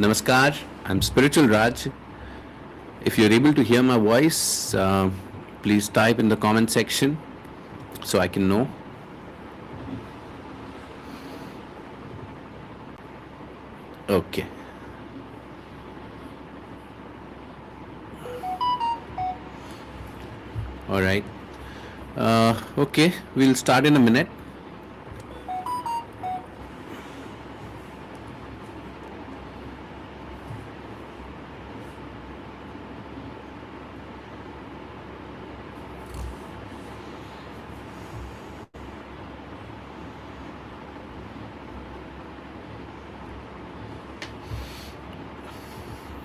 Namaskar, I'm Spiritual Raj. If you're able to hear my voice, please type in the comment section so I can know. Okay. All right. Okay, we'll start in a minute.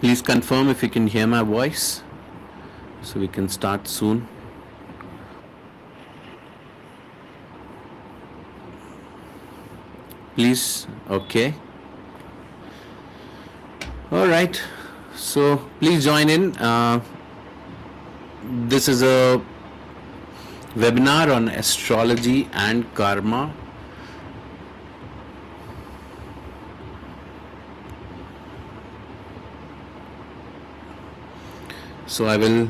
Please confirm if you can hear my voice so we can start soon. Please, okay. All right, so please join in. This is a webinar on astrology and karma. So I will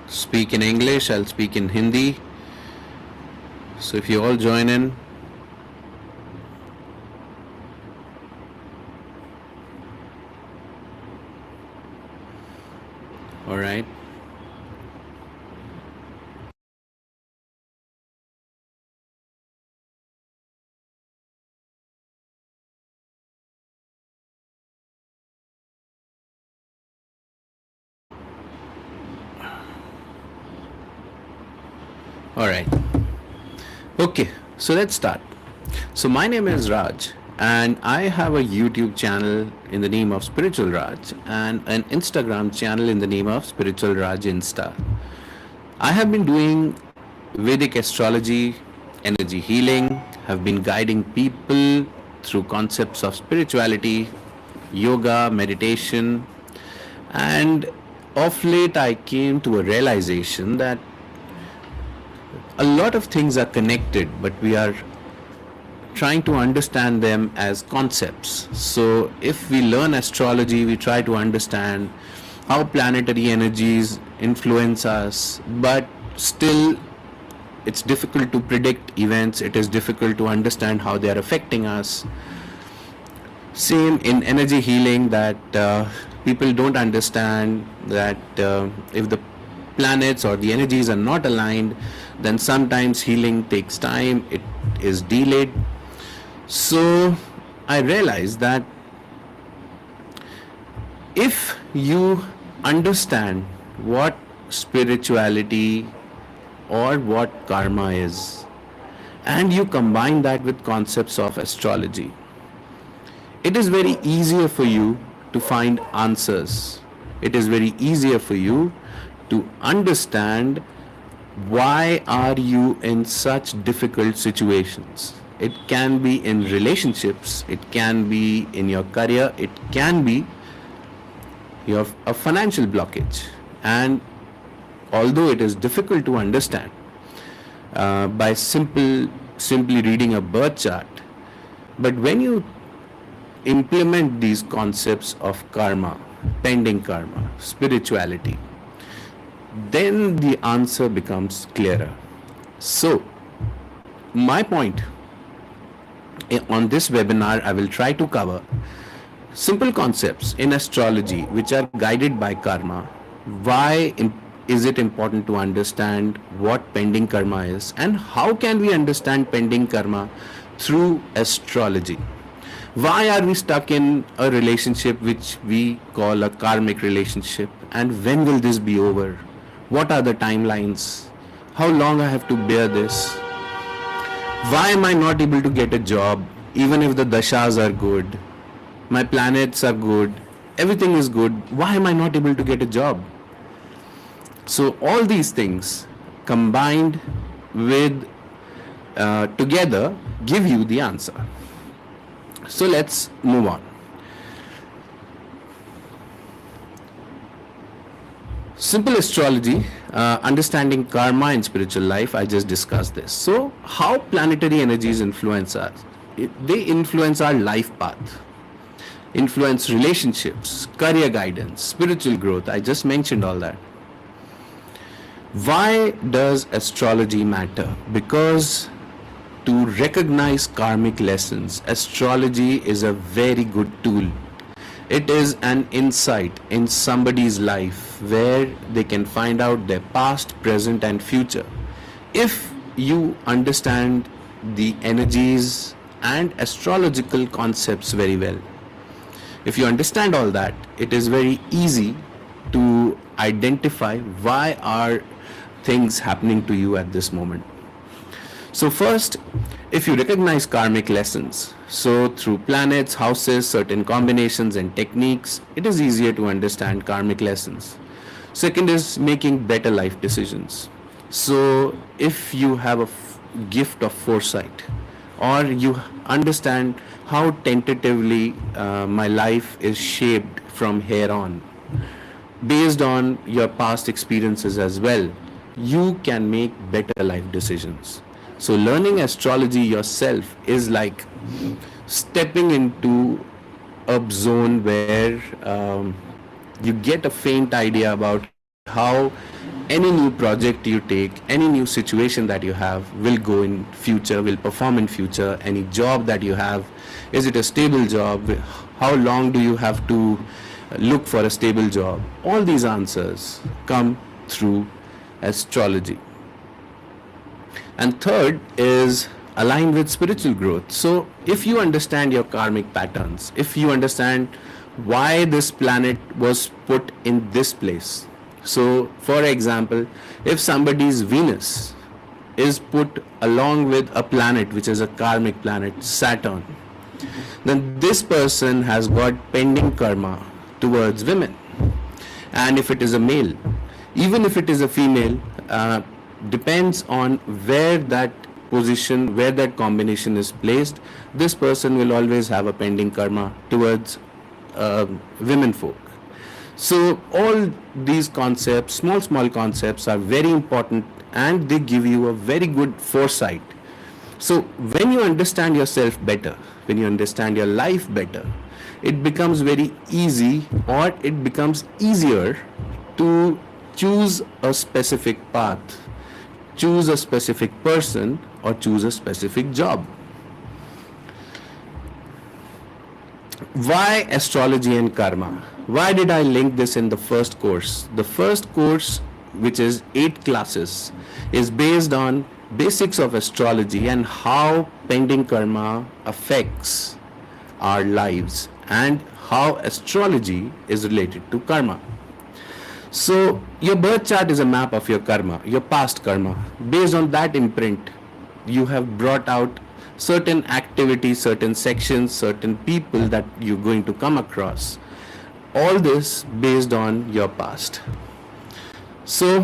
speak in English, I'll speak in Hindi. So if you all join in. All right. All right. Okay, so let's start. So my name is Raj and I have a YouTube channel in the name of Spiritual Raj and an Instagram channel in the name of Spiritual Raj Insta. I have been doing Vedic astrology, energy healing, have been guiding people through concepts of spirituality, yoga, meditation, and of late I came to a realization that a lot of things are connected, but we are trying to understand them as concepts. So if we learn astrology, we try to understand how planetary energies influence us, but still it's difficult to predict events, it is difficult to understand how they are affecting us. Same in energy healing, that people don't understand that if the planets or the energies are not aligned, then sometimes healing takes time, it is delayed. So I realized that if you understand what spirituality or what karma is, and you combine that with concepts of astrology, it is very easier for you to find answers. It is very easier for you to understand why are you in such difficult situations. It can be in relationships, it can be in your career, it can be a financial blockage. And although it is difficult to understand by simply reading a birth chart, but when you implement these concepts of karma, pending karma, spirituality, then the answer becomes clearer. So my point on this webinar, I will try to cover simple concepts in astrology which are guided by karma. Why is it important to understand what pending karma is, and how can we understand pending karma through astrology? Why are we stuck in a relationship which we call a karmic relationship, and when will this be over? What are the timelines? How long I have to bear this? Why am I not able to get a job even if the dashas are good? My planets are good, everything is good. Why am I not able to get a job? So all these things combined with together give you the answer. So let's move on. Simple astrology, understanding karma in spiritual life, I just discussed this. So how planetary energies influence us? They influence our life path. influence relationships, career guidance, spiritual growth. I just mentioned all that. Why does astrology matter? Because to recognize karmic lessons, astrology is a very good tool. It is an insight in somebody's life where they can find out their past, present, and future. If you understand the energies and astrological concepts very well, if you understand all that, it is very easy to identify why are things happening to you at this moment. So first, if you recognize karmic lessons, so through planets, houses, certain combinations and techniques, it is easier to understand karmic lessons. Second is making better life decisions. So if you have a gift of foresight, or you understand how tentatively my life is shaped from here on, based on your past experiences as well, you can make better life decisions. So learning astrology yourself is like stepping into a zone where you get a faint idea about how any new project you take, any new situation that you have will go in future, will perform in future. Any job that you have, is it a stable job? How long do you have to look for a stable job? All these answers come through astrology. And third is aligned with spiritual growth. So if you understand your karmic patterns, if you understand why this planet was put in this place. So for example, if somebody's Venus is put along with a planet which is a karmic planet, Saturn, then this person has got pending karma towards women. And if it is a male, even if it is a female, depends on where that position, where that combination is placed, this person will always have a pending karma towards women folk. So all these concepts, small concepts, are very important and they give you a very good foresight. So when you understand yourself better, when you understand your life better, it becomes very easy, or it becomes easier to choose a specific path, choose a specific person, or choose a specific job. Why astrology and karma? Why did I link this in the first course? The first course, which is 8 classes, is based on basics of astrology and how pending karma affects our lives and how astrology is related to karma. So your birth chart is a map of your karma, your past karma. Based on that imprint, you have brought out certain activities, certain sections, certain people that you're going to come across. All this based on your past. So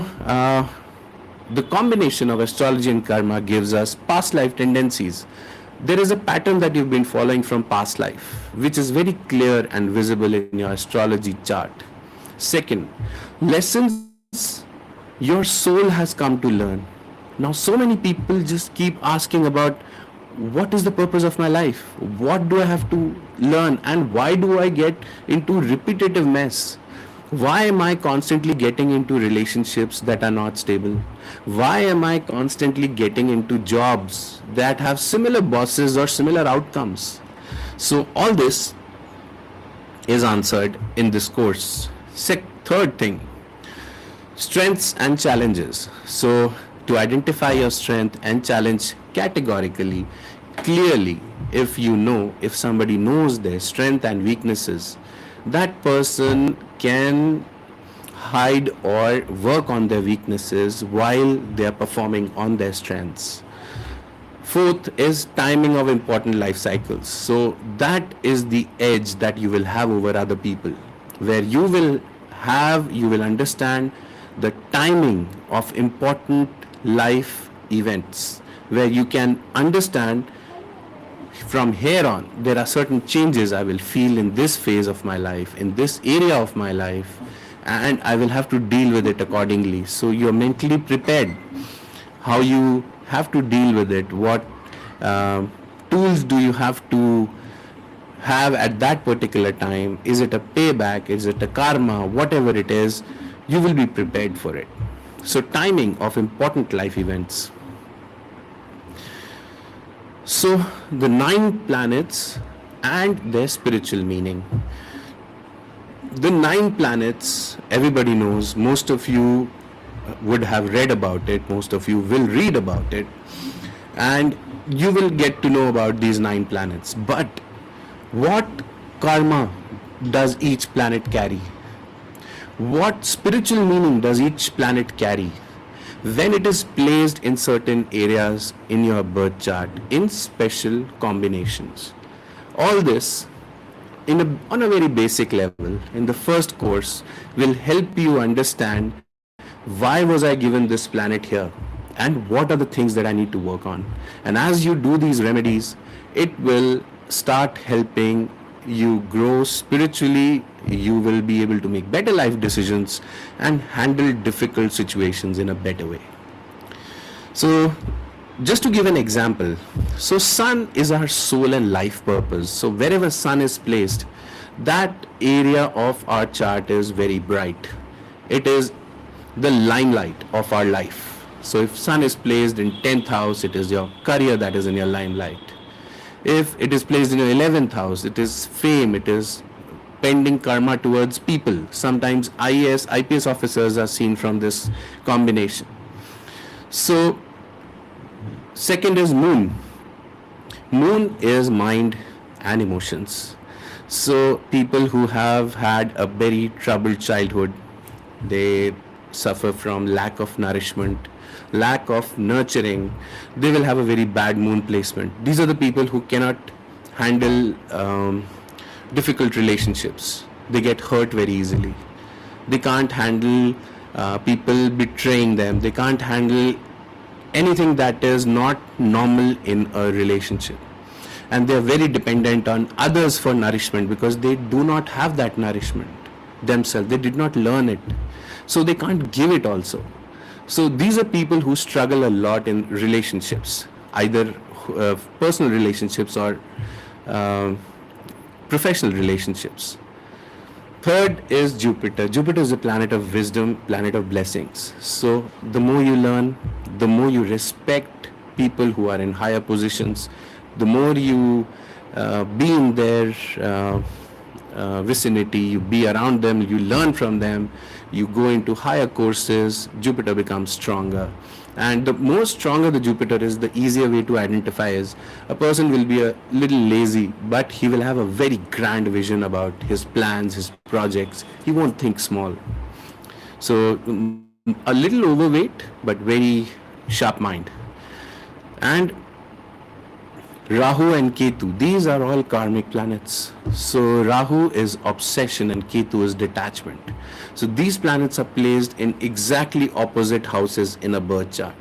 the combination of astrology and karma gives us past life tendencies. There is a pattern that you've been following from past life, which is very clear and visible in your astrology chart. Second, lessons your soul has come to learn. Now, so many people just keep asking about, what is the purpose of my life? What do I have to learn? And why do I get into repetitive mess? Why am I constantly getting into relationships that are not stable? Why am I constantly getting into jobs that have similar bosses or similar outcomes? So all this is answered in this course. Third thing, strengths and challenges. So to identify your strength and challenge categorically, clearly, if somebody knows their strength and weaknesses, that person can hide or work on their weaknesses while they are performing on their strengths. Fourth is timing of important life cycles. So that is the edge that you will have over other people, where you will understand the timing of important life events, where you can understand from here on there are certain changes I will feel in this phase of my life, in this area of my life, and I will have to deal with it accordingly. So you're mentally prepared how you have to deal with it, what tools do you have to have at that particular time, is it a payback, is it a karma, whatever it is, you will be prepared for it. So, timing of important life events. So, the 9 planets and their spiritual meaning. The 9 planets, everybody knows, most of you would have read about it, most of you will read about it, and you will get to know about these 9 planets. But what karma does each planet carry? What spiritual meaning does each planet carry when it is placed in certain areas in your birth chart in special combinations? All this on a very basic level in the first course will help you understand why was I given this planet here and what are the things that I need to work on. And as you do these remedies, it will start helping you grow spiritually. You will be able to make better life decisions and handle difficult situations in a better way. So, just to give an example, so sun is our soul and life purpose. So wherever sun is placed, that area of our chart is very bright. It is the limelight of our life. So if sun is placed in 10th house, it is your career that is in your limelight. If it is placed in your 11th house, it is fame, it is pending karma towards people. Sometimes IAS, IPS officers are seen from this combination. So second is moon. Moon is mind and emotions. So people who have had a very troubled childhood, they suffer from lack of nourishment, lack of nurturing, they will have a very bad moon placement. These are the people who cannot handle difficult relationships. They get hurt very easily. They can't handle people betraying them. They can't handle anything that is not normal in a relationship, and they are very dependent on others for nourishment because they do not have that nourishment themselves. They did not learn it, so they can't give it also. So these are people who struggle a lot in relationships, either personal relationships or professional relationships. Third is Jupiter. Jupiter is a planet of wisdom, planet of blessings. So the more you learn, the more you respect people who are in higher positions, the more you be in their vicinity, you be around them, you learn from them, you go into higher courses, Jupiter becomes stronger. And the more stronger the Jupiter is, the easier way to identify is a person will be a little lazy, but he will have a very grand vision about his plans, his projects. He won't think small. So a little overweight, but very sharp mind. And Rahu and Ketu, these are all karmic planets. So Rahu is obsession and Ketu is detachment. So these planets are placed in exactly opposite houses in a birth chart.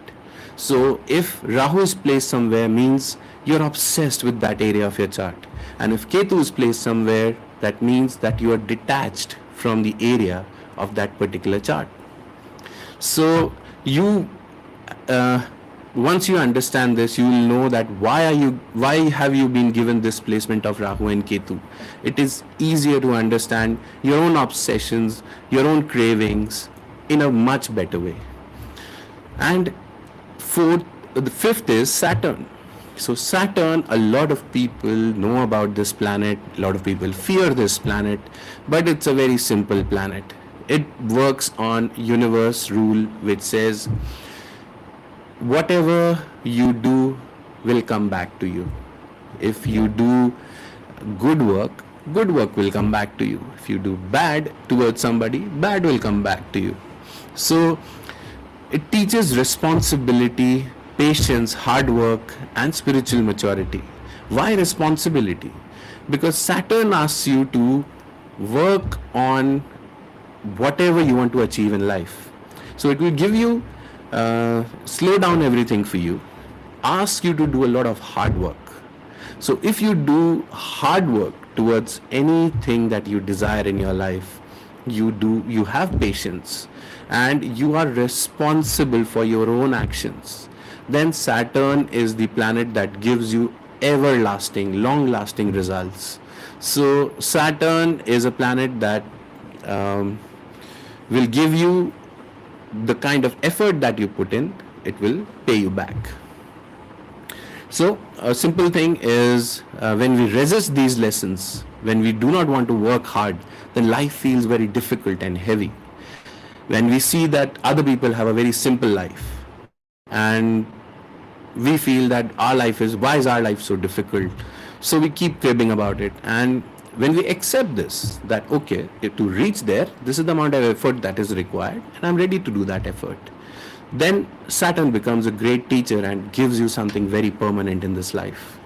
So if Rahu is placed somewhere, means you're obsessed with that area of your chart. And if Ketu is placed somewhere, that means that you are detached from the area of that particular chart. So you once you understand this, you will know that why have you been given this placement of Rahu and Ketu. It is easier to understand your own obsessions, your own cravings in a much better way. And the fifth is Saturn. So Saturn, a lot of people know about this planet, a lot of people fear this planet, but it's a very simple planet. It works on universe rule, which says whatever you do will come back to you. If you do good work will come back to you. If you do bad towards somebody, bad will come back to you. So it teaches responsibility, patience, hard work, and spiritual maturity. Why responsibility? Because Saturn asks you to work on whatever you want to achieve in life. So it will give you slow down everything for you, ask you to do a lot of hard work. So if you do hard work towards anything that you desire in your life, you have patience and you are responsible for your own actions, then Saturn is the planet that gives you everlasting, long lasting results. So Saturn is a planet that um, will give you the kind of effort that you put in, it will pay you back. So, a simple thing is when we resist these lessons, when we do not want to work hard, then life feels very difficult and heavy. When we see that other people have a very simple life and we feel that our life is, why is our life so difficult? So we keep cribbing about it. And when we accept this, that okay, to reach there, this is the amount of effort that is required, and I'm ready to do that effort, then Saturn becomes a great teacher and gives you something very permanent in this life.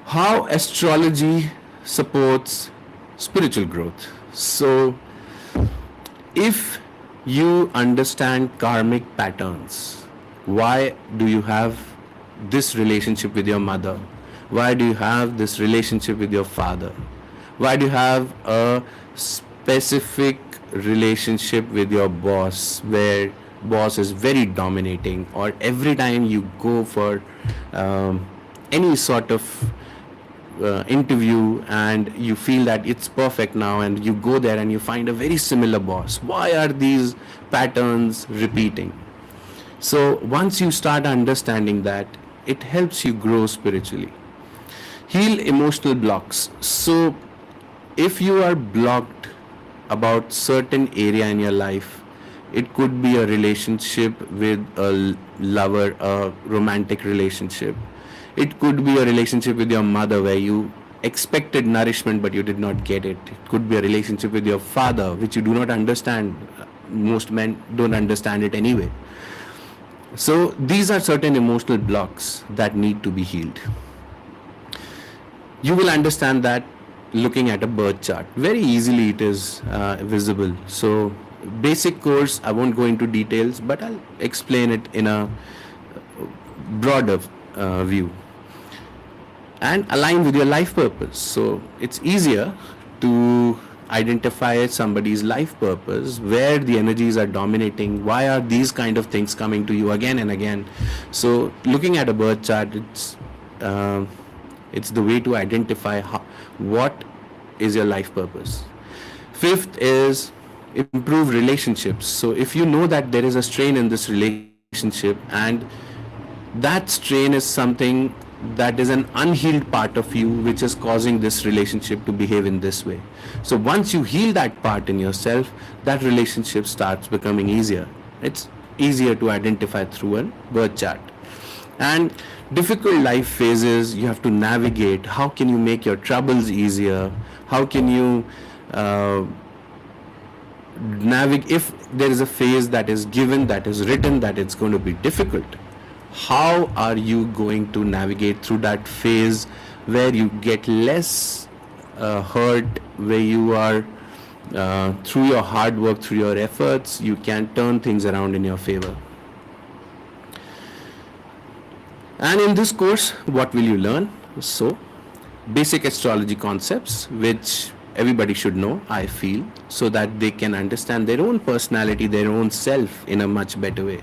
How astrology supports spiritual growth. So, if you understand karmic patterns, why do you have this relationship with your mother? Why do you have this relationship with your father? Why do you have a specific relationship with your boss where boss is very dominating, or every time you go for any sort of interview and you feel that it's perfect now, and you go there and you find a very similar boss? Why are these patterns repeating? So once you start understanding that, it helps you grow spiritually. Heal emotional blocks. So if you are blocked about certain area in your life, it could be a relationship with a lover, a romantic relationship. It could be a relationship with your mother where you expected nourishment but you did not get it. It could be a relationship with your father which you do not understand. Most men don't understand it anyway. So these are certain emotional blocks that need to be healed. You will understand that looking at a birth chart. Very easily it is visible. So basic course, I won't go into details, but I'll explain it in a broader view. And align with your life purpose. So it's easier to identify somebody's life purpose, where the energies are dominating, why are these kind of things coming to you again and again. So looking at a birth chart, it's the way to identify what is your life purpose. Fifth is improve relationships. So if you know that there is a strain in this relationship, and that strain is something that is an unhealed part of you which is causing this relationship to behave in this way. So once you heal that part in yourself, that relationship starts becoming easier. It's easier to identify through a birth chart. And difficult life phases you have to navigate. How can you make your troubles easier? How can you navigate if there is a phase that is given, that is written, that it's going to be difficult? How are you going to navigate through that phase where you get less hurt, where you are through your hard work, through your efforts, you can turn things around in your favor? And in this course, what will you learn? So, basic astrology concepts, which everybody should know, I feel, so that they can understand their own personality, their own self in a much better way.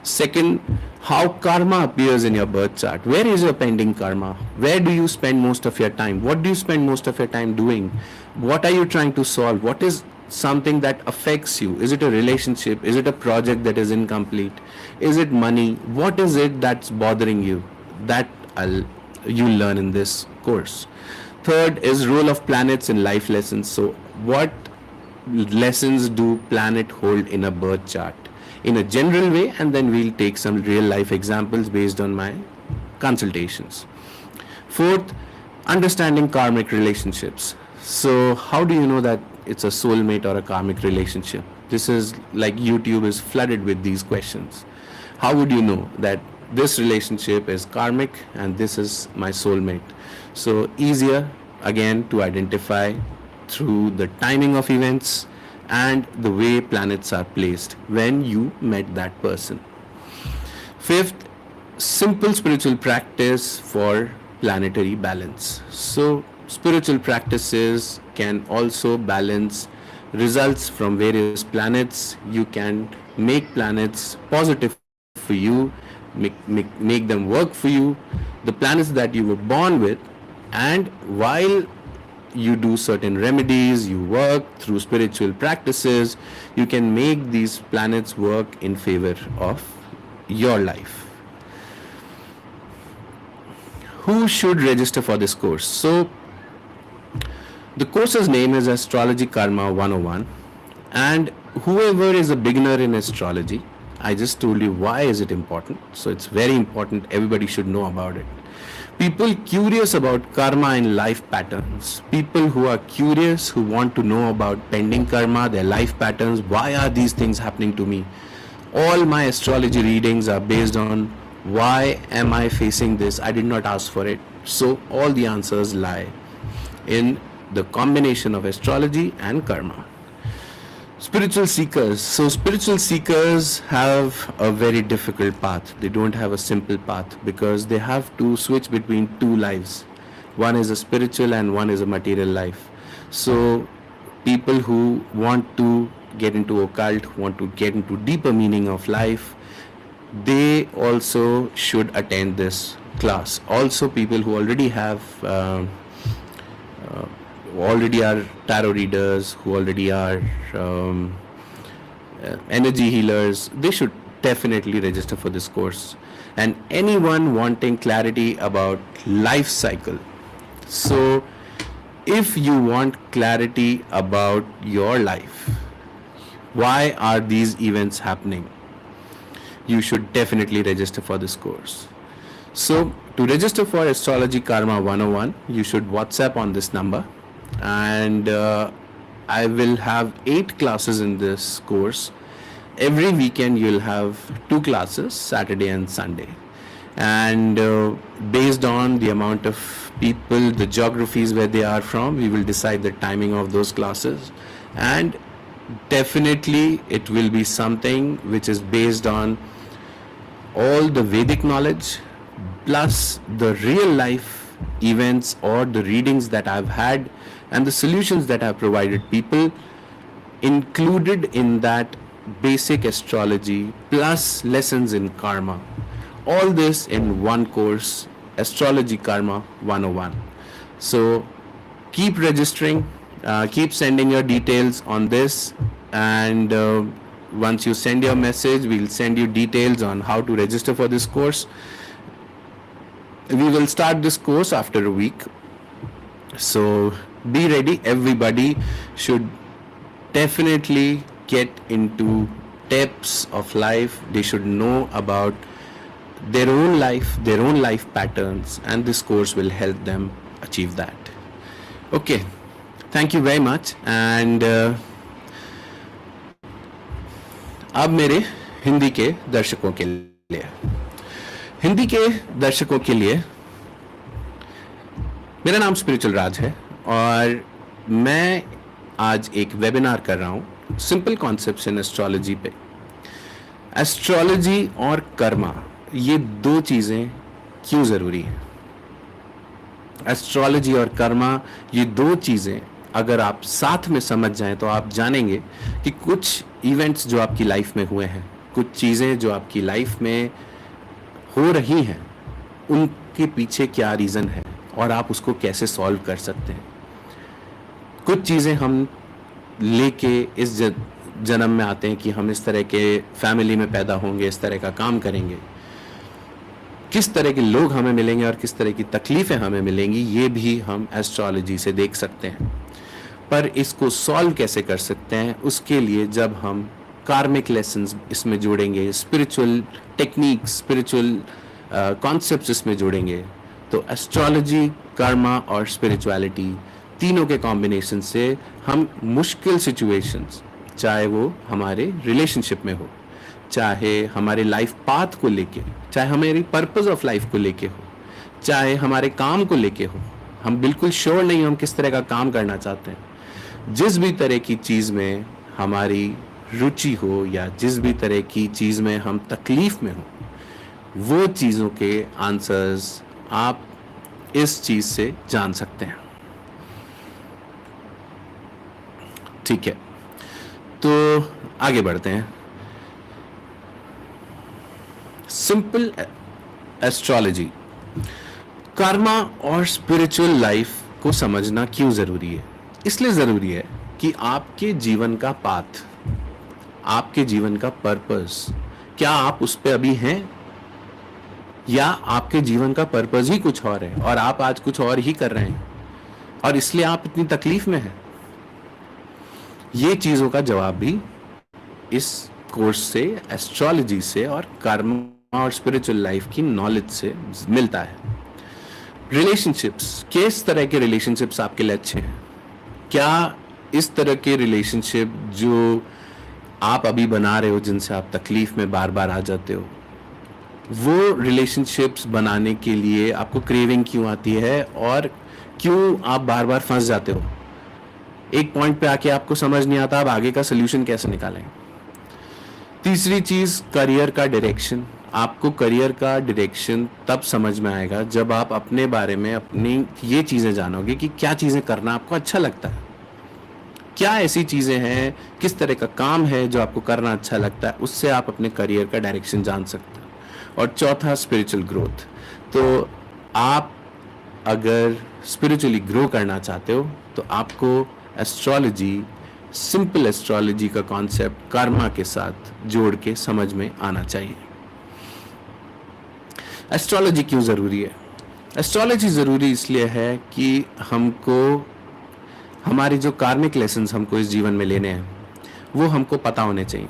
Second, how karma appears in your birth chart. Where is your pending karma? Where do you spend most of your time? What do you spend most of your time doing? What are you trying to solve? What is something that affects you? Is it a relationship? Is it a project that is incomplete? Is it money? What is it that's bothering you? That you'll learn in this course. Third is role of planets in life lessons. So what lessons do planet hold in a birth chart in a general way, and then we'll take some real life examples based on my consultations. Fourth, understanding karmic relationships. So how do you know that it's a soulmate or a karmic relationship? This is like YouTube is flooded with these questions. How would you know that this relationship is karmic and this is my soulmate? So easier again to identify through the timing of events and the way planets are placed when you met that person. Fifth, simple spiritual practice for planetary balance. So spiritual practices can also balance results from various planets. You can make planets positive for you, make them work for you. The planets that you were born with And while you do certain remedies, you work through spiritual practices, you can make these planets work in favor of your life. Who should register for this course? So, the course's name is Astrology Karma 101, and whoever is a beginner in astrology, I just told you why is it important. So it's very important, everybody should know about it. People curious about karma and life patterns, people who are curious, who want to know about pending karma, their life patterns, why are these things happening to me? All my astrology readings are based on why am I facing this? I did not ask for it. So all the answers lie in the combination of astrology and karma. Spiritual seekers. So spiritual seekers have a very difficult path. They don't have a simple path because they have to switch between two lives. One is a spiritual and one is a material life. So people who want to get into occult, want to get into deeper meaning of life, they also should attend this class. Also people who already are tarot readers, who already are energy healers, they should definitely register for this course. And anyone wanting clarity about life cycle. So if you want clarity about your life, why are these events happening, you should definitely register for this course. So to register for Astrology Karma 101, you should WhatsApp on this number, and I will have 8 classes in this course. Every weekend you'll have 2 classes, Saturday and Sunday. And based on the amount of people, the geographies where they are from, we will decide the timing of those classes. And definitely it will be something which is based on all the Vedic knowledge plus the real life events or the readings that I've had and the solutions that I've provided people, included in that basic astrology plus lessons in karma. All this in one course, Astrology Karma 101. So keep registering, keep sending your details on this, and once you send your message, we'll send you details on how to register for this course. We will start this course after a week. So be ready. Everybody should definitely get into depths of life. They should know about their own life patterns, and this course will help them achieve that. Okay, thank you very much. And अब मेरे हिंदी के दर्शकों के लिए मेरा नाम spiritual राज है और मैं आज एक वेबिनार कर रहा हूँ सिंपल कॉन्सेप्ट्स इन एस्ट्रोलॉजी पे। एस्ट्रोलॉजी और कर्मा, ये 2 चीज़ें क्यों ज़रूरी हैं? एस्ट्रोलॉजी और कर्मा, ये 2 चीज़ें अगर आप साथ में समझ जाएं तो आप जानेंगे कि कुछ इवेंट्स जो आपकी लाइफ में हुए हैं, कुछ चीज़ें जो आपकी लाइफ में हो रही हैं, उनके पीछे क्या रीज़न है और आप उसको कैसे सॉल्व कर सकते हैं। कुछ चीज़ें हम लेके इस जन्म में आते हैं कि हम इस तरह के फैमिली में पैदा होंगे, इस तरह का काम करेंगे, किस तरह के लोग हमें मिलेंगे और किस तरह की तकलीफ़ें हमें मिलेंगी, ये भी हम एस्ट्रोलॉजी से देख सकते हैं। पर इसको सॉल्व कैसे कर सकते हैं, उसके लिए जब हम कार्मिक लेसन्स इसमें जोड़ेंगे, स्पिरिचुअल टेक्निक्स, स्पिरिचुअल कॉन्सेप्ट्स इसमें जोड़ेंगे, तो एस्ट्रोलॉजी, कर्मा और स्पिरिचुअलिटी तीनों के कॉम्बिनेशन से हम मुश्किल सिचुएशंस, चाहे वो हमारे रिलेशनशिप में हो, चाहे हमारे लाइफ पाथ को लेके, चाहे हमारी पर्पस ऑफ लाइफ को लेके हो, चाहे हमारे काम को लेके हो, हम बिल्कुल श्योर नहीं हम किस तरह का काम करना चाहते हैं, जिस भी तरह की चीज़ में हमारी रुचि हो या जिस भी तरह की चीज़ में हम तकलीफ़ में हो, वो चीज़ों के आंसर्स आप इस चीज़ से जान सकते हैं। ठीक है, तो आगे बढ़ते हैं। सिंपल एस्ट्रोलॉजी, कर्मा और स्पिरिचुअल लाइफ को समझना क्यों जरूरी है? इसलिए जरूरी है कि आपके जीवन का पाथ, आपके जीवन का पर्पस, क्या आप उस पे अभी हैं, या आपके जीवन का पर्पस ही कुछ और है और आप आज कुछ और ही कर रहे हैं और इसलिए आप इतनी तकलीफ में हैं? ये चीजों का जवाब भी इस कोर्स से, एस्ट्रोलॉजी से और कर्मा और स्पिरिचुअल लाइफ की नॉलेज से मिलता है। रिलेशनशिप्स, किस तरह के रिलेशनशिप्स आपके लिए अच्छे हैं? क्या इस तरह के रिलेशनशिप जो आप अभी बना रहे हो, जिनसे आप तकलीफ में बार बार आ जाते हो, वो रिलेशनशिप्स बनाने के लिए आपको क्रेविंग क्यों आती है और क्यों आप बार बार फंस जाते हो? एक पॉइंट पे आके आपको समझ नहीं आता आप आगे का सोल्यूशन कैसे निकालें। तीसरी चीज, करियर का डायरेक्शन। आपको करियर का डायरेक्शन तब समझ में आएगा जब आप अपने बारे में अपनी ये चीजें जानोगे कि क्या चीजें करना आपको अच्छा लगता है, क्या ऐसी चीजें हैं, किस तरह का काम है जो आपको करना अच्छा लगता है, उससे आप अपने करियर का डायरेक्शन जान सकते हैं। और चौथा, स्पिरिचुअल ग्रोथ। तो आप अगर स्पिरिचुअली ग्रो करना चाहते हो तो आपको एस्ट्रोलॉजी, सिंपल एस्ट्रोलॉजी का कॉन्सेप्ट कर्मा के साथ जोड़ के समझ में आना चाहिए। एस्ट्रोलॉजी क्यों जरूरी है? एस्ट्रोलॉजी जरूरी इसलिए है कि हमको हमारे जो कार्मिक लेसन्स हमको इस जीवन में लेने हैं वो हमको पता होने चाहिए।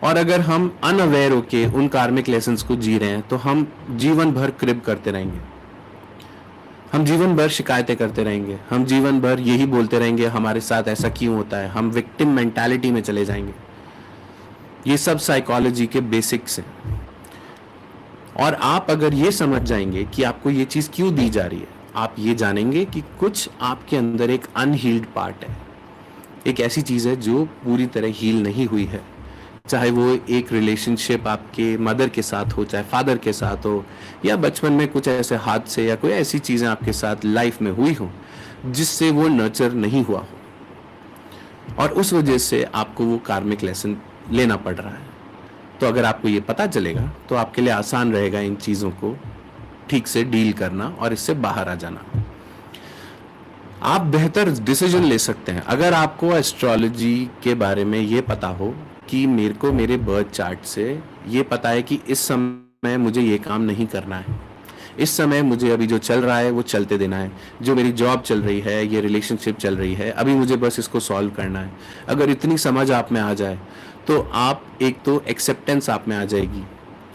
और अगर हम अनअवेयर होके उन कार्मिक लेसन्स को जी रहे हैं तो हम जीवन भर क्रिब करते रहेंगे, हम जीवन भर शिकायतें करते रहेंगे, हम जीवन भर यही बोलते रहेंगे हमारे साथ ऐसा क्यों होता है, हम विक्टिम मेंटालिटी में चले जाएंगे। ये सब साइकोलॉजी के बेसिक्स हैं। और आप अगर ये समझ जाएंगे कि आपको ये चीज क्यों दी जा रही है, आप ये जानेंगे कि कुछ आपके अंदर एक अनहील्ड पार्ट है, एक ऐसी चीज है जो पूरी तरह हील नहीं हुई है। चाहे वो एक रिलेशनशिप आपके मदर के साथ हो, चाहे फादर के साथ हो, या बचपन में कुछ ऐसे हादसे या कोई ऐसी चीजें आपके साथ लाइफ में हुई हो जिससे वो नर्चर नहीं हुआ हो और उस वजह से आपको वो कार्मिक लेसन लेना पड़ रहा है। तो अगर आपको ये पता चलेगा तो आपके लिए आसान रहेगा इन चीजों को ठीक से डील करना और इससे बाहर आ जाना। आप बेहतर डिसीजन ले सकते हैं अगर आपको एस्ट्रोलॉजी के बारे में ये पता हो कि मेरे को मेरे बर्थ चार्ट से ये पता है कि इस समय मुझे ये काम नहीं करना है, इस समय मुझे अभी जो चल रहा है वो चलते देना है, जो मेरी जॉब चल रही है, ये रिलेशनशिप चल रही है, अभी मुझे बस इसको सॉल्व करना है। अगर इतनी समझ आप में आ जाए तो आप, एक तो एक्सेप्टेंस आप में आ जाएगी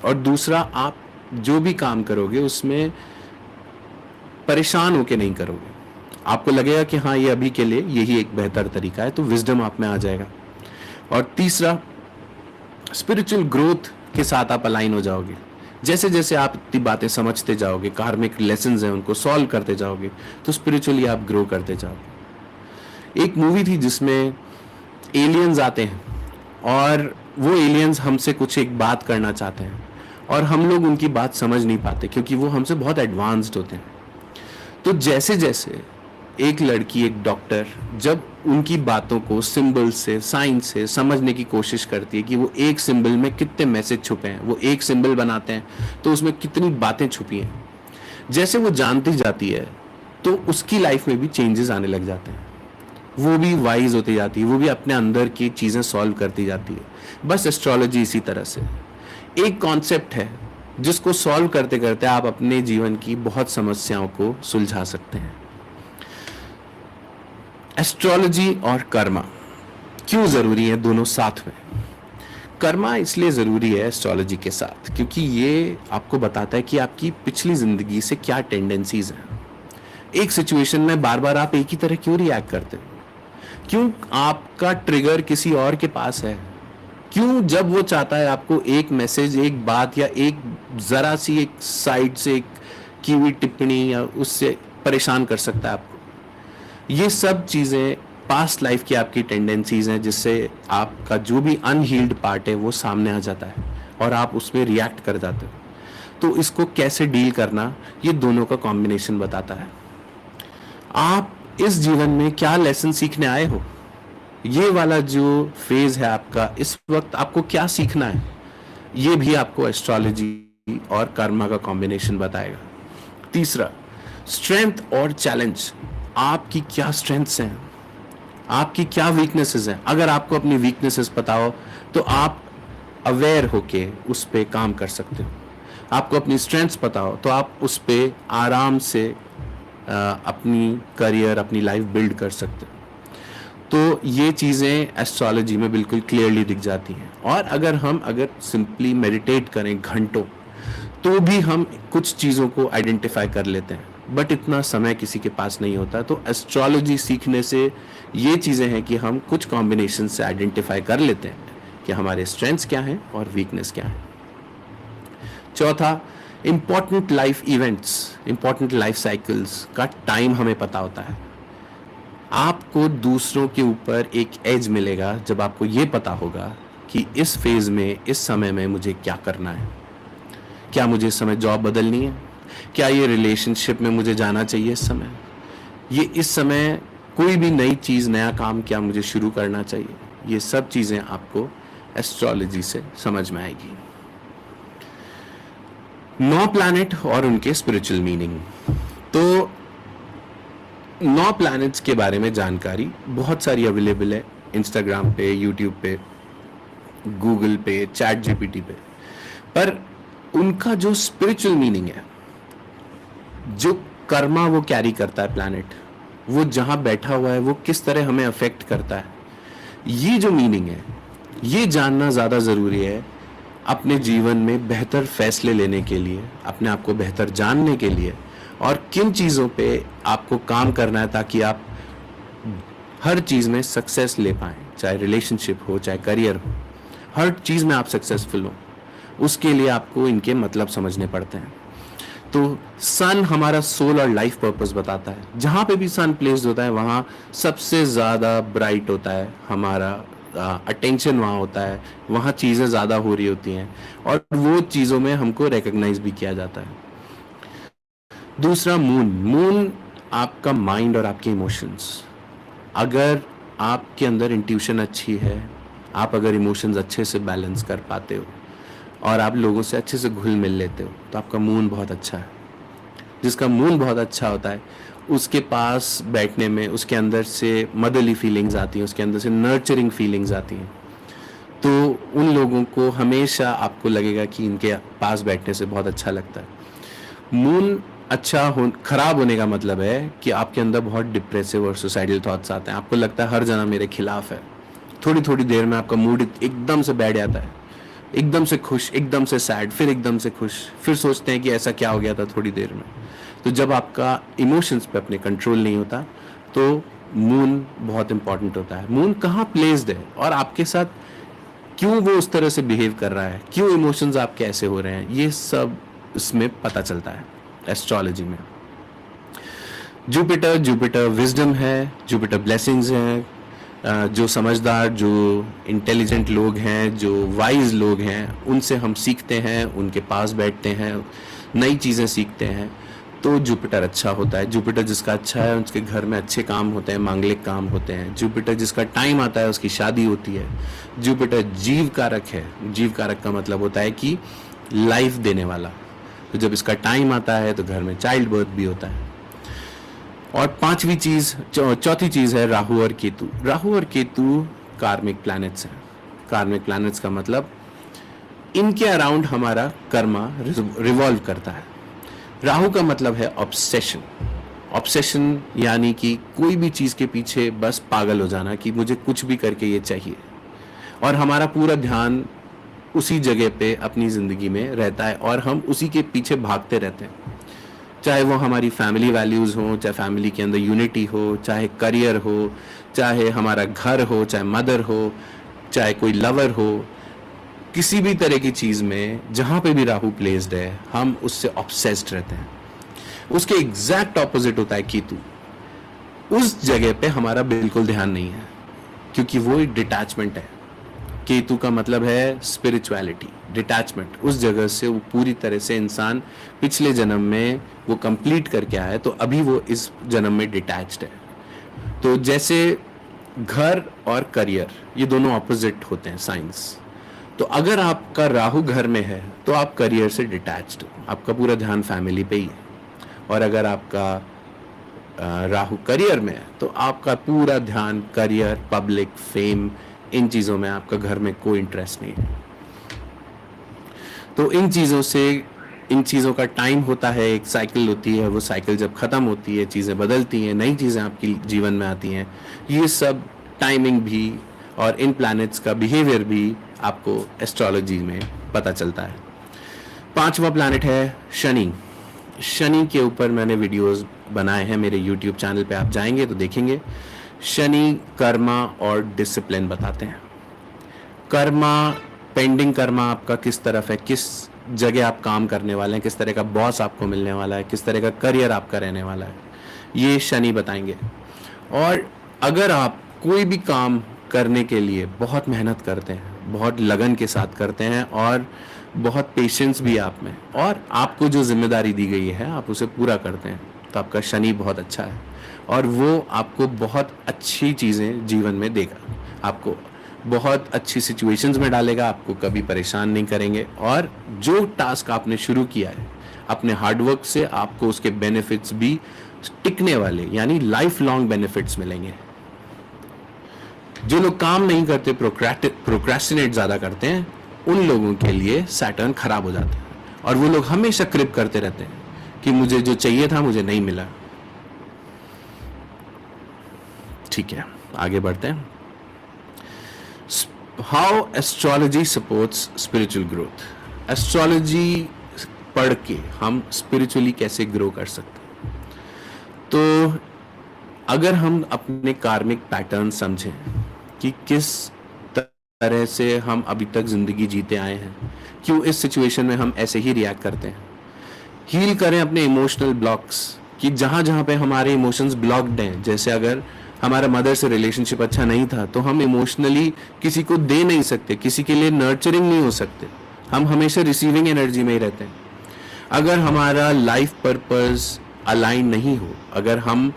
और दूसरा आप जो भी काम करोगे उसमें परेशान होके नहीं करोगे, आपको लगेगा कि हाँ ये अभी के लिए यही एक बेहतर तरीका है, तो विजडम आप में आ जाएगा। और तीसरा, स्पिरिचुअल ग्रोथ के साथ आप अलाइन हो जाओगे। जैसे जैसे आप इतनी बातें समझते जाओगे, कार्मिक लेसन्स हैं उनको सॉल्व करते जाओगे, तो स्पिरिचुअली आप ग्रो करते जाओगे। एक मूवी थी जिसमें एलियंस आते हैं और वो एलियंस हमसे कुछ एक बात करना चाहते हैं और हम लोग उनकी बात समझ नहीं पाते क्योंकि वो हमसे बहुत एडवांस्ड होते हैं। तो जैसे जैसे एक लड़की, एक डॉक्टर जब उनकी बातों को सिंबल से, साइन से समझने की कोशिश करती है कि वो एक सिंबल में कितने मैसेज छुपे हैं, वो एक सिंबल बनाते हैं तो उसमें कितनी बातें छुपी हैं, जैसे वो जानती जाती है तो उसकी लाइफ में भी चेंजेस आने लग जाते हैं, वो भी वाइज होती जाती है, वो भी अपने अंदर की चीजें सॉल्व करती जाती है। बस एस्ट्रोलॉजी इसी तरह से एक कॉन्सेप्ट है जिसको सॉल्व करते करते आप अपने जीवन की बहुत समस्याओं को सुलझा सकते हैं। एस्ट्रोलॉजी और कर्मा क्यों जरूरी है दोनों साथ में? कर्मा इसलिए जरूरी है एस्ट्रोलॉजी के साथ क्योंकि ये आपको बताता है कि आपकी पिछली जिंदगी से क्या टेंडेंसीज हैं। एक सिचुएशन में बार बार आप एक ही तरह क्यों रिएक्ट करते हो? क्यों आपका ट्रिगर किसी और के पास है? क्यों जब वो चाहता है आपको एक मैसेज, एक बात या एक जरा सी एक साइड से एक की हुई टिप्पणी या उससे परेशान कर सकता है आपको? ये सब चीजें पास्ट लाइफ की आपकी टेंडेंसीज हैं जिससे आपका जो भी अनहील्ड पार्ट है वो सामने आ जाता है और आप उसमें रिएक्ट कर जाते हो। तो इसको कैसे डील करना, ये दोनों का कॉम्बिनेशन बताता है। आप इस जीवन में क्या लेसन सीखने आए हो, ये वाला जो फेज है आपका, इस वक्त आपको क्या सीखना है, ये भी आपको एस्ट्रोलॉजी और कर्मा का कॉम्बिनेशन बताएगा। तीसरा, स्ट्रेंथ और चैलेंज, आपकी क्या स्ट्रेंथ्स हैं, आपकी क्या वीकनेसेस हैं। अगर आपको अपनी वीकनेसेस पता हो तो आप अवेयर होके उस पर काम कर सकते हो। आपको अपनी स्ट्रेंथ्स पता हो तो आप उस पर आराम से अपनी करियर, अपनी लाइफ बिल्ड कर सकते हो। तो ये चीज़ें एस्ट्रोलॉजी में बिल्कुल क्लियरली दिख जाती हैं। और अगर सिंपली मेडिटेट करें घंटों, तो भी हम कुछ चीज़ों को आइडेंटिफाई कर लेते हैं, बट इतना समय किसी के पास नहीं होता। तो एस्ट्रोलॉजी सीखने से ये चीज़ें हैं कि हम कुछ कॉम्बिनेशन से आइडेंटिफाई कर लेते हैं कि हमारे स्ट्रेंथ्स क्या हैं और वीकनेस क्या है। चौथा, important life events, important life cycles का टाइम हमें पता होता है। आपको दूसरों के ऊपर एक एज मिलेगा जब आपको ये पता होगा कि इस फेज में, इस समय में मुझे क्या करना है। क्या मुझे इस समय जॉब बदलनी है, क्या ये रिलेशनशिप में मुझे जाना चाहिए इस समय, ये इस समय कोई भी नई चीज़, नया काम क्या मुझे शुरू करना चाहिए। ये सब चीज़ें आपको एस्ट्रोलॉजी से समझ में आएगी। 9 प्लैनेट और उनके स्पिरिचुअल मीनिंग। तो 9 प्लैनेट्स के बारे में जानकारी बहुत सारी अवेलेबल है, इंस्टाग्राम पे, यूट्यूब पे, गूगल पे, चैट जीपीटी पे। पर उनका जो स्पिरिचुअल मीनिंग है, जो कर्मा वो कैरी करता है प्लैनेट, वो जहां बैठा हुआ है वो किस तरह हमें अफेक्ट करता है, ये जो मीनिंग है, ये जानना ज़्यादा ज़रूरी है अपने जीवन में बेहतर फैसले लेने के लिए, अपने आप को बेहतर जानने के लिए, और किन चीज़ों पे आपको काम करना है ताकि आप हर चीज़ में सक्सेस ले पाएँ। चाहे रिलेशनशिप हो, चाहे करियर हो, हर चीज़ में आप सक्सेसफुल हो, उसके लिए आपको इनके मतलब समझने पड़ते हैं। तो सन हमारा सोल और लाइफ पर्पस बताता है। जहाँ पे भी सन प्लेस्ड होता है वहाँ सबसे ज़्यादा ब्राइट होता है, हमारा अटेंशन वहाँ होता है, वहाँ चीज़ें ज़्यादा हो रही होती हैं और वो चीज़ों में हमको रिकग्नाइज भी किया जाता है। दूसरा, मून। मून आपका माइंड और आपके इमोशंस। अगर आपके अंदर इंट्यूशन अच्छी है, आप अगर इमोशंस अच्छे से बैलेंस कर पाते हो और आप लोगों से अच्छे से घुल मिल लेते हो, तो आपका मून बहुत अच्छा है। जिसका मून बहुत अच्छा होता है उसके पास बैठने में उसके अंदर से मदरली फीलिंग्स आती हैं, उसके अंदर से नर्चरिंग फीलिंग्स आती हैं। तो उन लोगों को हमेशा आपको लगेगा कि इनके पास बैठने से बहुत अच्छा लगता है। मून खराब होने का मतलब है कि आपके अंदर बहुत डिप्रेसिव और सुसाइडल थॉट्स आते हैं। आपको लगता है हर जना मेरे खिलाफ है। थोड़ी थोड़ी देर में आपका मूड एकदम से बैठ जाता है, एकदम से खुश, एकदम से सैड, फिर एकदम से खुश, फिर सोचते हैं कि ऐसा क्या हो गया था थोड़ी देर में। तो जब आपका इमोशंस पे अपने कंट्रोल नहीं होता तो मून बहुत इंपॉर्टेंट होता है। मून कहाँ प्लेस्ड है और आपके साथ क्यों वो उस तरह से बिहेव कर रहा है, क्यों इमोशंस आपके ऐसे हो रहे हैं, ये सब इसमें पता चलता है एस्ट्रोलॉजी में। जुपिटर विजडम है, जुपिटर ब्लेसिंग्स हैं। जो समझदार, जो इंटेलिजेंट लोग हैं, जो वाइज लोग हैं, उनसे हम सीखते हैं, उनके पास बैठते हैं, नई चीज़ें सीखते हैं, तो जुपिटर अच्छा होता है। जुपिटर जिसका अच्छा है उसके घर में अच्छे काम होते हैं, मांगलिक काम होते हैं। जुपिटर जिसका टाइम आता है उसकी शादी होती है। जुपिटर जीव कारक है। जीव कारक का मतलब होता है कि लाइफ देने वाला। तो जब इसका टाइम आता है तो घर में चाइल्ड बर्थ भी होता है। और चौथी चीज है राहु और केतु। राहु और केतु कार्मिक प्लैनेट्स हैं। कार्मिक प्लैनेट्स का मतलब इनके अराउंड हमारा कर्मा रिवॉल्व करता है। राहु का मतलब है ऑब्सेशन। ऑब्सेशन यानी कि कोई भी चीज के पीछे बस पागल हो जाना कि मुझे कुछ भी करके ये चाहिए, और हमारा पूरा ध्यान उसी जगह पे अपनी जिंदगी में रहता है और हम उसी के पीछे भागते रहते हैं। चाहे वो हमारी फैमिली वैल्यूज हो, चाहे फैमिली के अंदर यूनिटी हो, चाहे करियर हो, चाहे हमारा घर हो, चाहे मदर हो, चाहे कोई लवर हो, किसी भी तरह की चीज में जहां पे भी राहु प्लेस्ड है हम उससे ऑब्सेस्ड रहते हैं। उसके एग्जैक्ट ऑपोजिट होता है केतु। उस जगह पे हमारा बिल्कुल ध्यान नहीं है क्योंकि वो एक डिटैचमेंट है। केतु का मतलब है स्पिरिचुअलिटी, डिटैचमेंट। उस जगह से वो पूरी तरह से इंसान पिछले जन्म में वो कंप्लीट करके आया है, तो अभी वो इस जन्म में डिटैच्ड है। तो जैसे घर और करियर ये दोनों ऑपोजिट होते हैं साइंस। तो अगर आपका राहु घर में है तो आप करियर से डिटैच्ड हो, आपका पूरा ध्यान फैमिली पे ही है। और अगर आपका राहु करियर में है तो आपका पूरा ध्यान करियर, पब्लिक, फेम, इन चीज़ों में, आपका घर में कोई इंटरेस्ट नहीं है। तो इन चीज़ों का टाइम होता है, एक साइकिल होती है, वो साइकिल जब ख़त्म होती है, चीज़ें बदलती हैं, नई चीज़ें आपकी जीवन में आती हैं। ये सब टाइमिंग भी और इन प्लैनेट्स का बिहेवियर भी आपको एस्ट्रोलॉजी में पता चलता है। 5वां प्लैनेट है शनि। शनि के ऊपर मैंने वीडियोस बनाए हैं मेरे यूट्यूब चैनल पे, आप जाएंगे तो देखेंगे। शनि कर्मा और डिसिप्लिन बताते हैं। कर्मा, पेंडिंग कर्मा आपका किस तरफ है, किस जगह आप काम करने वाले हैं, किस तरह का बॉस आपको मिलने वाला है, किस तरह का करियर आपका रहने वाला है, ये शनि बताएंगे। और अगर आप कोई भी काम करने के लिए बहुत मेहनत करते हैं, बहुत लगन के साथ करते हैं और बहुत पेशेंस भी आप में, और आपको जो जिम्मेदारी दी गई है आप उसे पूरा करते हैं, तो आपका शनि बहुत अच्छा है और वो आपको बहुत अच्छी चीज़ें जीवन में देगा, आपको बहुत अच्छी सिचुएशंस में डालेगा, आपको कभी परेशान नहीं करेंगे। और जो टास्क आपने शुरू किया है अपने हार्डवर्क से, आपको उसके बेनिफिट्स भी टिकने वाले, यानी लाइफ लॉन्ग बेनिफिट्स मिलेंगे। जो लोग काम नहीं करते, प्रोक्रेस्टिनेट ज़्यादा करते हैं, उन लोगों के लिए सैटर्न खराब हो जाता है और वो लोग हमेशा क्रिप करते रहते हैं कि मुझे जो चाहिए था मुझे नहीं मिला। ठीक है, आगे बढ़ते हैं। How astrology supports spiritual growth. Astrology पढ़ के हम स्पिरिचुअली कैसे ग्रो कर सकते हैं? तो अगर हम अपने कार्मिक पैटर्न समझें कि किस तरह से हम अभी तक जिंदगी जीते आए हैं, क्यों इस सिचुएशन में हम ऐसे ही रिएक्ट करते हैं, हील करें अपने इमोशनल ब्लॉक्स कि जहाँ जहाँ पे हमारे इमोशंस ब्लॉक्ड हैं। जैसे अगर हमारा मदर से रिलेशनशिप अच्छा नहीं था तो हम इमोशनली किसी को दे नहीं सकते, किसी के लिए नर्चरिंग नहीं हो सकते, हम हमेशा रिसीविंग एनर्जी में ही रहते हैं। अगर हमारा लाइफ पर्पस अलाइन नहीं हो, अगर हम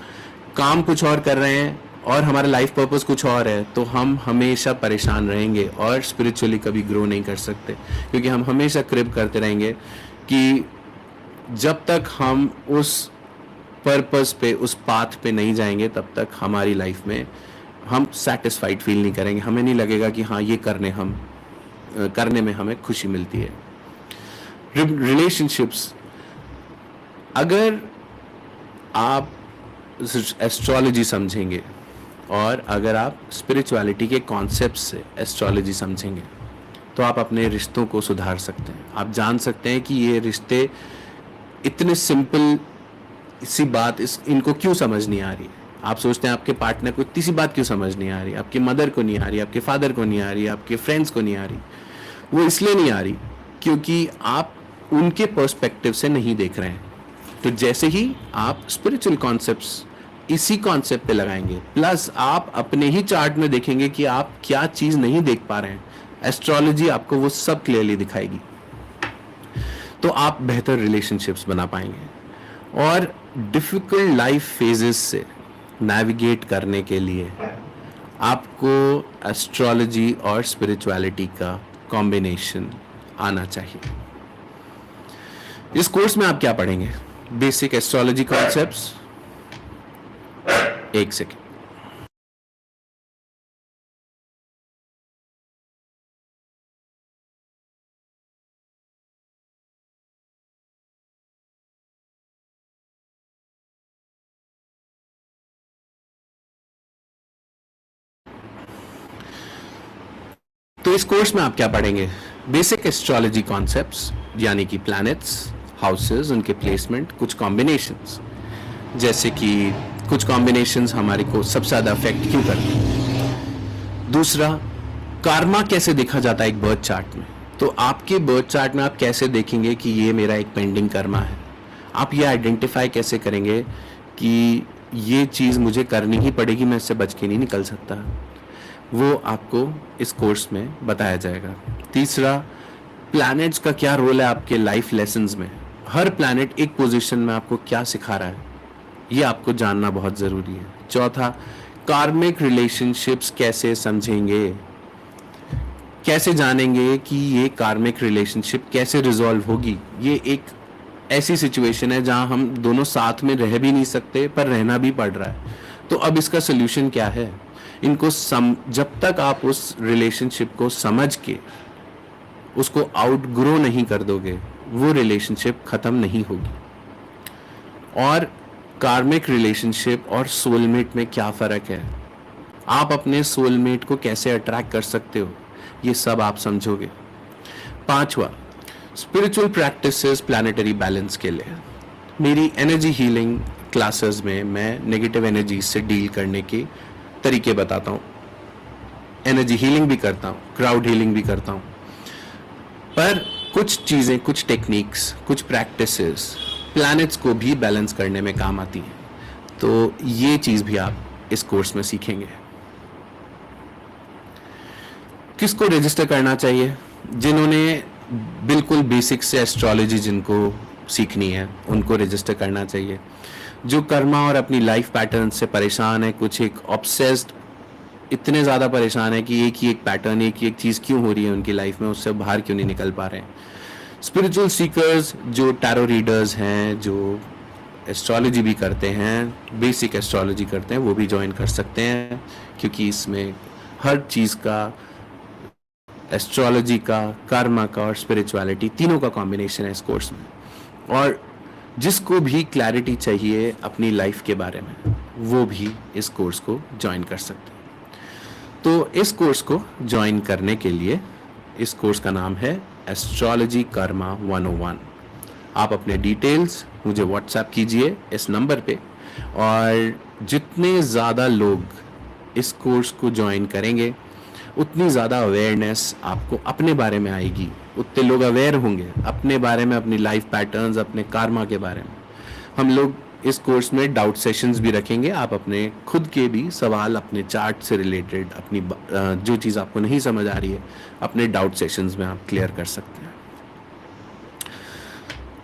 काम कुछ और कर रहे हैं और हमारा लाइफ पर्पस कुछ और है, तो हम हमेशा परेशान रहेंगे और स्पिरिचुअली कभी ग्रो नहीं कर सकते, क्योंकि हम हमेशा क्रिप करते रहेंगे कि जब तक हम उस पर्पस पे, उस पाथ पे नहीं जाएंगे, तब तक हमारी लाइफ में हम सेटिस्फाइड फील नहीं करेंगे, हमें नहीं लगेगा कि हाँ ये करने में हमें खुशी मिलती है। रिलेशनशिप्स, अगर आप एस्ट्रोलॉजी समझेंगे और अगर आप स्पिरिचुअलिटी के कॉन्सेप्ट से एस्ट्रोलॉजी समझेंगे तो आप अपने रिश्तों को सुधार सकते हैं। आप जान सकते हैं कि ये रिश्ते इतने सिंपल सी बात इनको क्यों समझ नहीं आ रही है। आप सोचते हैं आपके पार्टनर को इतनी सी बात क्यों समझ नहीं आ रही, आपकी मदर को नहीं आ रही, आपके फादर को नहीं आ रही, आपके फ्रेंड्स को नहीं आ रही। वो इसलिए नहीं आ रही क्योंकि आप उनके पर्सपेक्टिव से नहीं देख रहे हैं। तो जैसे ही आप स्पिरिचुअल कॉन्सेप्ट्स इसी कॉन्सेप्ट पे लगाएंगे, प्लस आप अपने ही चार्ट में देखेंगे कि आप क्या चीज़ नहीं देख पा रहे हैं, एस्ट्रोलॉजी आपको वो सब क्लियरली दिखाएगी, तो आप बेहतर रिलेशनशिप्स बना पाएंगे। और डिफिकल्ट लाइफ फेजेस से नेविगेट करने के लिए आपको एस्ट्रोलॉजी और स्पिरिचुअलिटी का कॉम्बिनेशन आना चाहिए। इस कोर्स में आप क्या पढ़ेंगे? Basic astrology concepts. एक सेकेंड, तो इस कोर्स में आप क्या पढ़ेंगे? बेसिक एस्ट्रोलॉजी कॉन्सेप्ट्स, यानी कि प्लैनेट्स, हाउसेस, उनके प्लेसमेंट, कुछ कॉम्बिनेशंस, जैसे कि कुछ कॉम्बिनेशंस हमारे को सबसे ज़्यादा अफेक्ट क्यों करते हैं। दूसरा, कार्मा कैसे देखा जाता है एक बर्थ चार्ट में। तो आपके बर्थ चार्ट में आप कैसे देखेंगे कि ये मेरा एक पेंडिंग कर्मा है, आप ये आइडेंटिफाई कैसे करेंगे कि ये चीज़ मुझे करनी ही पड़ेगी, मैं इससे बच के नहीं निकल सकता, वो आपको इस कोर्स में बताया जाएगा। तीसरा, प्लैनेट्स का क्या रोल है आपके लाइफ लेसन्स में, हर प्लैनेट एक पोजीशन में आपको क्या सिखा रहा है, ये आपको जानना बहुत ज़रूरी है। चौथा, कार्मिक रिलेशनशिप्स कैसे समझेंगे, कैसे जानेंगे कि ये कार्मिक रिलेशनशिप कैसे रिजॉल्व होगी। ये एक ऐसी सिचुएशन है जहां हम दोनों साथ में रह भी नहीं सकते पर रहना भी पड़ रहा है। तो अब इसका सोल्यूशन क्या है? इनको जब तक आप उस रिलेशनशिप को समझ के उसको आउटग्रो नहीं कर दोगे, वो रिलेशनशिप खत्म नहीं होगी। और कार्मिक रिलेशनशिप और सोलमेट में क्या फर्क है, आप अपने सोलमेट को कैसे अट्रैक्ट कर सकते हो, ये सब आप समझोगे। पांचवा, स्पिरिचुअल प्रैक्टिसेस प्लैनेटरी बैलेंस के लिए। मेरी एनर्जी हीलिंग क्लासेस में मैं नेगेटिव एनर्जी से डील करने के तरीके बताता हूँ। एनर्जी हीलिंग भी करता हूँ, क्राउड हीलिंग भी करता हूँ, पर कुछ चीज़ें, कुछ टेक्निक्स, कुछ प्रैक्टिसेस प्लैनेट्स को भी बैलेंस करने में काम आती हैं। तो ये चीज़ भी आप इस कोर्स में सीखेंगे। किसको रजिस्टर करना चाहिए? जिन्होंने बिल्कुल बेसिक से एस्ट्रोलॉजी जिनको सीखनी है उनको रजिस्टर करना चाहिए। जो कर्मा और अपनी लाइफ पैटर्न से परेशान है, कुछ एक ऑब्सेस्ड, इतने ज़्यादा परेशान है कि एक ही एक पैटर्न, एक ही एक चीज़ क्यों हो रही है उनकी लाइफ में, उससे बाहर क्यों नहीं निकल पा रहे हैं। स्पिरिचुअल सीकर्स, जो टैरो रीडर्स हैं, जो एस्ट्रोलॉजी भी करते हैं, बेसिक एस्ट्रोलॉजी करते हैं, वो भी ज्वाइन कर सकते हैं, क्योंकि इसमें हर चीज़ का, एस्ट्रोलॉजी का, कर्मा का और स्पिरिचुअलिटी तीनों का कॉम्बिनेशन है इस कोर्स में। और जिसको भी क्लैरिटी चाहिए अपनी लाइफ के बारे में, वो भी इस कोर्स को ज्वाइन कर सकते हैं। तो इस कोर्स को ज्वाइन करने के लिए, इस कोर्स का नाम है एस्ट्रोलॉजी कर्मा 101। आप अपने डिटेल्स मुझे व्हाट्सएप कीजिए इस नंबर पे, और जितने ज़्यादा लोग इस कोर्स को ज्वाइन करेंगे उतनी ज़्यादा अवेयरनेस आपको अपने बारे में आएगी, उतने लोग अवेयर होंगे अपने बारे में, अपनी लाइफ पैटर्न्स, अपने कार्मा के बारे में। हम लोग इस कोर्स में डाउट सेशंस भी रखेंगे। आप अपने खुद के भी सवाल, अपने चार्ट से रिलेटेड, अपनी जो चीज़ आपको नहीं समझ आ रही है, अपने डाउट सेशंस में आप क्लियर कर सकते हैं।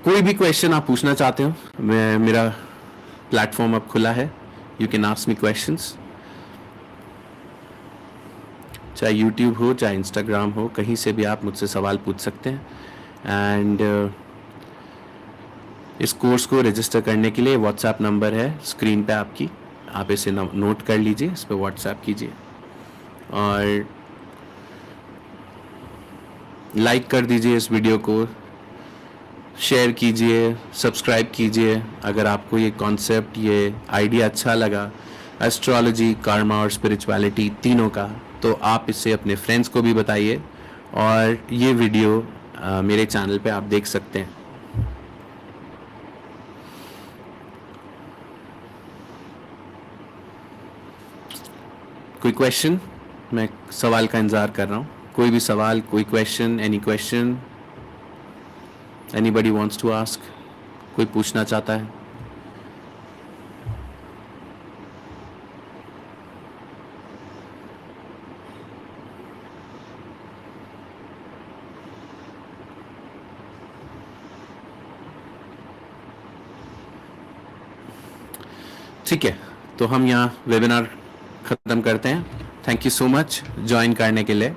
कोई भी क्वेश्चन आप पूछना चाहते हो, मेरा प्लेटफॉर्म अब खुला है। You can ask me questions, चाहे यूट्यूब हो, चाहे इंस्टाग्राम हो, कहीं से भी आप मुझसे सवाल पूछ सकते हैं। एंड इस कोर्स को रजिस्टर करने के लिए व्हाट्सएप नंबर है स्क्रीन पे आपकी, आप इसे नोट कर लीजिए, इस पर व्हाट्सएप कीजिए और लाइक कर दीजिए इस वीडियो को, शेयर कीजिए, सब्सक्राइब कीजिए। अगर आपको ये कॉन्सेप्ट, ये आइडिया अच्छा लगा एस्ट्रोलॉजी, कर्मा और स्पिरिचुअलिटी तीनों का, तो आप इसे अपने फ्रेंड्स को भी बताइए। और ये वीडियो मेरे चैनल पे आप देख सकते हैं। कोई क्वेश्चन? मैं सवाल का इंतज़ार कर रहा हूँ। कोई भी सवाल, कोई question, any question, anybody wants to ask? कोई पूछना चाहता है? ठीक है, तो हम यहाँ वेबिनार ख़त्म करते हैं। Thank you so much join करने के लिए।